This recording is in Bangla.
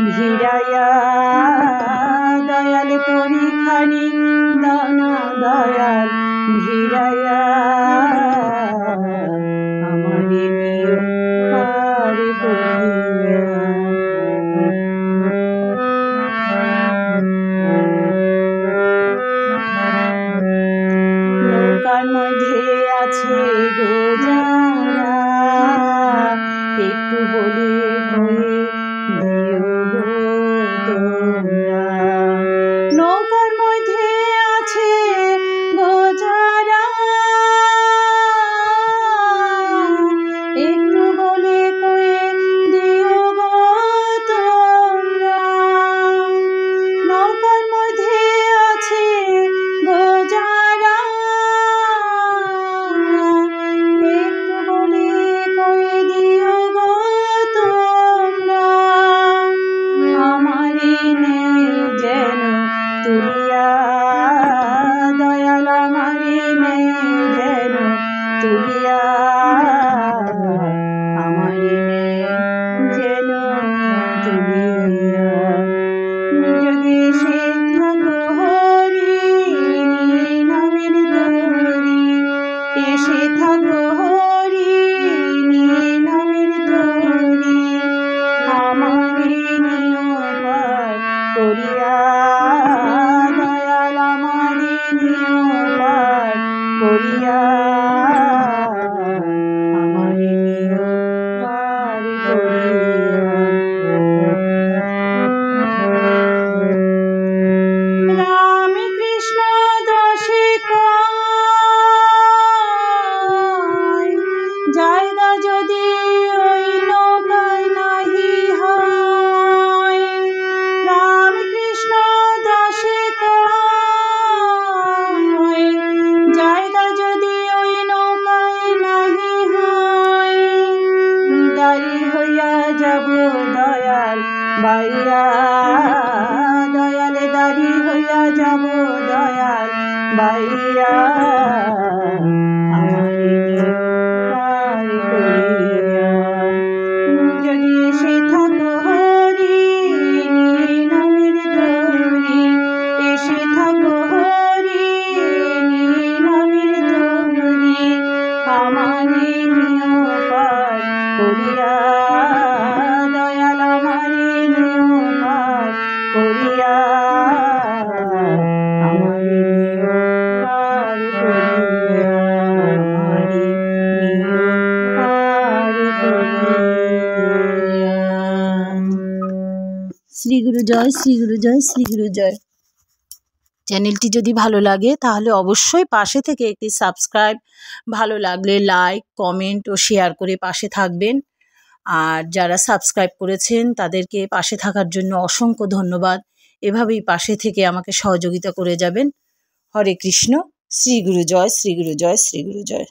ভিড়াইয়া দয়াল তরি খানি দানা দয়াল ভিড়াইয়া আমারে নিও পার করিয়া। নৌকার মধ্যে আছে গো যারা, একটু বলে কয়ে দিও গো তোমরা। নৌকার মধ্যে আছে গো যারা, একটু বলে কয়ে দিও গো তোমরা। নৌকার মধ্যে আছে গো যারা, একটু বলে কয়ে দিও গো তোমরা। আমারে নেই যেন তুলিয়া দয়াল, আমারে নেই যেন তুলিয়া, আমারে নেই যেন তুলিয়া। যদি সে থাকো হরি নামের তরি, এসে থাকো হরি নামের তরি, আমারে নিও পার করিয়া দয়াল, আমারে নিও পার করিয়া, আমারে নিও পার করিয়া। রাম কৃষ্ণ দশে কয়, জায়গা যদি ওই নৌকায় নাহি হয়। রাম কৃষ্ণ দশে কয়, জায়গা যদি ওই নৌকায় নাহি হয়। দাঁড়ি হইয়া যাব দয়াল বাইয়া দয়াল, দাঁড়ি হইয়া যাব দয়াল বাইয়া, আমারে নিও পার করিয়া। যদি এসে থাকো হরি নামের তরি, এসে থাকো হরি নামের তরি, আমারে নিও পার করিয়া দয়াল, আমারে নিও পার করিয়া, আমারে নিও পার করিয়া, আমারে নিও পার করিয়া। শ্রী গুরু জয়, শ্রী গুরু জয়, শ্রী গুরু জয়। চ্যানেলটি যদি ভালো লাগে তাহলে অবশ্যই পাশে থেকে একটি সাবস্ক্রাইব, ভালো লাগলে লাইক, কমেন্ট ও শেয়ার করে পাশে থাকবেন। আর যারা সাবস্ক্রাইব করেছেন তাদেরকে পাশে থাকার জন্য অসংখ্য ধন্যবাদ। এভাবেই পাশে থেকে আমাকে সহযোগিতা করে যাবেন। হরে কৃষ্ণ। শ্রী গুরু জয়, শ্রী গুরু জয়, শ্রী গুরু জয়।